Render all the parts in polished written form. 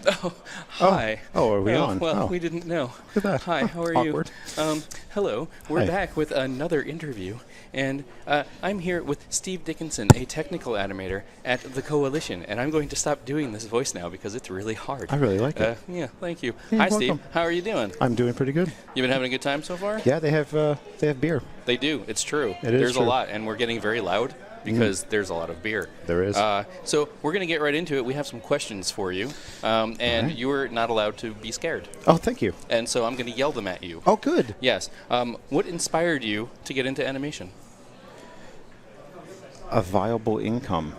Oh, hi. Oh, are we on? Well, Oh. we didn't know. Look at that. Hi, how are Awkward. you? Hello. We're Hi. back with another interview, and I'm here with Steve Dickinson, a technical animator at the Coalition, and I'm going to stop doing this voice now because it's really hard. I really like it. Yeah, thank you. Yeah, Hi, you're Steve. welcome. How are you doing? I'm doing pretty good. You been having a good time so far? Yeah, they have beer. They do. It's true. It is There's true. a lot, and we're getting very loud because there's a lot of beer. There is. So we're going to get right into it. We have some questions for you, and right. you are not allowed to be scared. Oh, thank you. And so I'm going to yell them at you. Oh, good. Yes. What inspired you to get into animation? A viable income.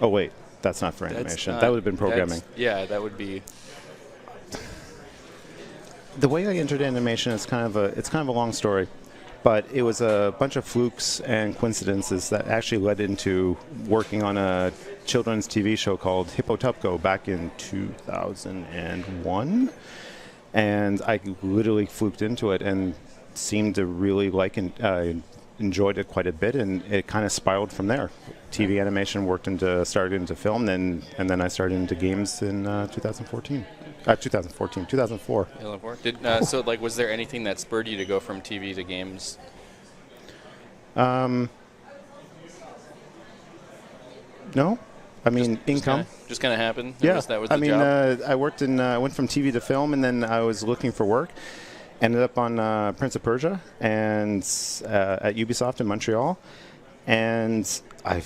Oh, wait. That's not for animation. That would have been programming. Yeah, that would be. The way I entered animation is kind of a long story, but it was a bunch of flukes and coincidences that actually led into working on a children's TV show called Hippo Tupco back in 2001, and I literally fluked into it and seemed to really like and enjoyed it quite a bit, and it kind of spiraled from there. TV animation started into film, and then I started into games in 2004. 2004. So, was there anything that spurred you to go from TV to games? No. I mean, income. Just kind of happened. Yeah. That was the job. I worked I went from TV to film, and then I was looking for work. Ended up on Prince of Persia and at Ubisoft in Montreal, and I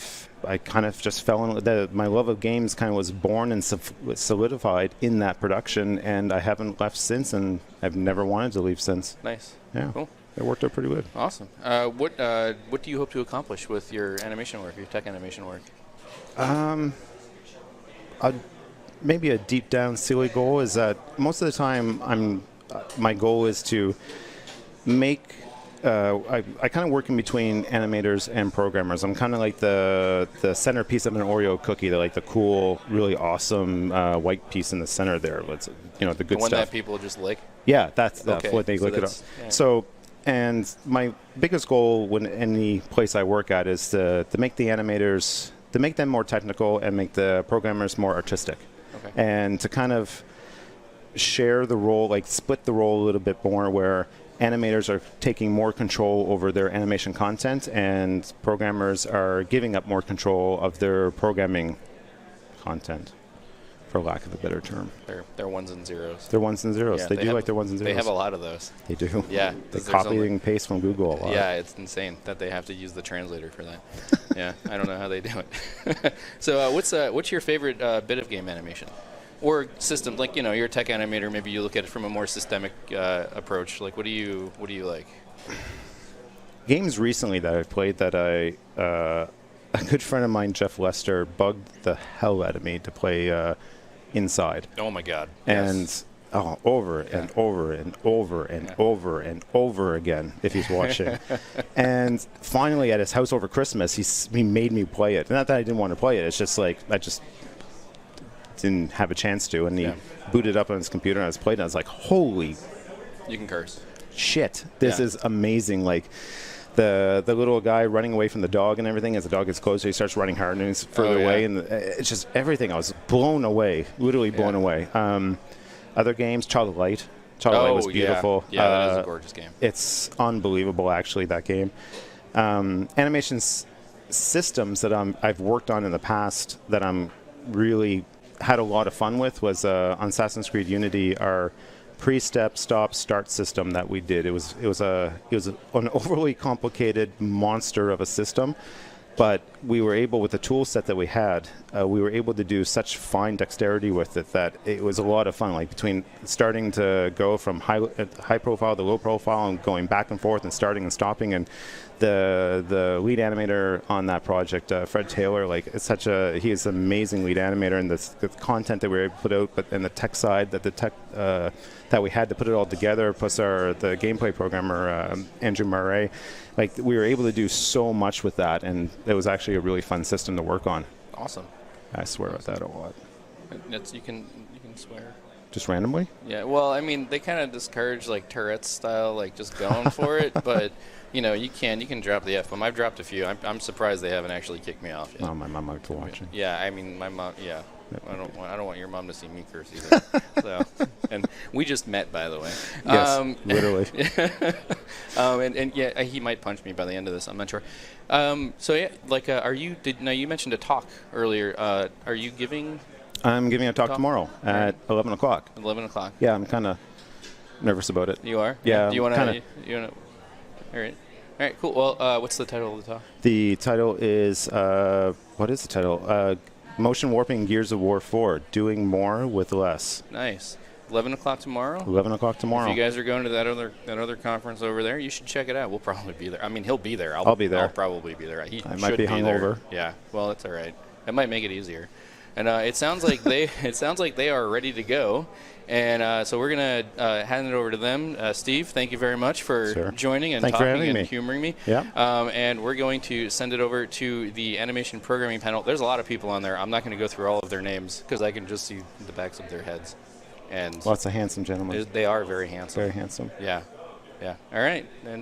kind of just fell in. My love of games kind of was born and solidified in that production, and I haven't left since, and I've never wanted to leave since. Nice. Yeah. Cool. It worked out pretty good. Awesome. What do you hope to accomplish with your animation work, your tech animation work? Maybe a deep down silly goal is that most of the time my goal is to make. I kind of work in between animators and programmers. I'm kind of like the centerpiece of an Oreo cookie, the cool, really awesome white piece in the center there. The good The one stuff. that people just lick? Yeah, that's Okay, what they so look it up. that's- yeah. So, and my biggest goal when any place I work at is to make the animators, to make them more technical and make the programmers more artistic. Okay. And to kind of share the role, split the role a little bit more, where animators are taking more control over their animation content and programmers are giving up more control of their programming content, for lack of a better term. They're ones and zeros. They're ones and zeros. Yeah, they do like their ones and zeros. They have a lot of those. They do. Yeah. They there's copy only- and paste from Google a lot. Yeah, it's insane that they have to use the translator for that. Yeah, I don't know how they do it. So, what's your favorite bit of game animation, or system? You're a tech animator. Maybe you look at it from a more systemic approach. What do you like? Games recently that I've played that a good friend of mine, Jeff Lester, bugged the hell out of me to play Inside. Oh my God! And Yes. over and over and over and over and over again if he's watching. And finally at his house over Christmas, he made me play it. Not that I didn't want to play it. It's just I just didn't have a chance to. And he booted up on his computer and I was playing it. I was like, holy You can curse. shit, this Yeah. is amazing. The little guy running away from the dog and everything, as the dog gets closer, he starts running harder and he's further away, and it's just everything. I was blown away, literally blown away. Other games, Child of Light. Child of Light was beautiful. Yeah, that is a gorgeous game. It's unbelievable, actually, that game. Animation systems that I've worked on in the past that I'm really had a lot of fun with was on Assassin's Creed Unity, our pre-step, stop, start system that we did. It was an overly complicated monster of a system, but we were able, with the tool set that we had, we were able to do such fine dexterity with it that it was a lot of fun. Between starting to go from high profile to low profile and going back and forth and starting and stopping, and the lead animator on that project, Fred Taylor, he is an amazing lead animator, and the content that we were able to put out, but and the tech side that we had to put it all together, plus the gameplay programmer Andrew Murray, we were able to do so much with that, and it was actually a really fun system to work on. Awesome. I swear about that a lot. You can swear. Just randomly? Yeah. Well, I mean, they kind of discourage Tourette's style, just going for it, but. You can drop the F-bomb. I've dropped a few. I'm surprised they haven't actually kicked me off yet. Oh, my mom might be watching. Yeah, I mean, my mom, yeah. I don't want your mom to see me curse either. So, and we just met, by the way. Yes, literally. And yeah, he might punch me by the end of this. I'm not sure. So yeah, like, now you mentioned a talk earlier. Are you giving? I'm giving a talk tomorrow at 11 o'clock. 11 o'clock. Yeah, I'm kind of nervous about it. You are? Yeah. Do you want to? All right. All right. Cool. Well, what's the title of the talk? The title is what is the title? Motion Warping Gears of War 4: Doing More with Less. Nice. 11 o'clock tomorrow. 11 o'clock tomorrow. If you guys are going to that other conference over there, you should check it out. We'll probably be there. I mean, he'll be there. I'll be there. I'll probably be there. I might be hungover. Yeah. Well, it's all right. It might make it easier. And it sounds like they are ready to go. And so we're gonna hand it over to them. Steve, thank you very much for joining and talking and humoring me. Yeah. And we're going to send it over to the animation programming panel. There's a lot of people on there. I'm not going to go through all of their names because I can just see the backs of their heads. And lots of handsome gentlemen. they are very handsome. Very handsome. Yeah. Yeah. All right. And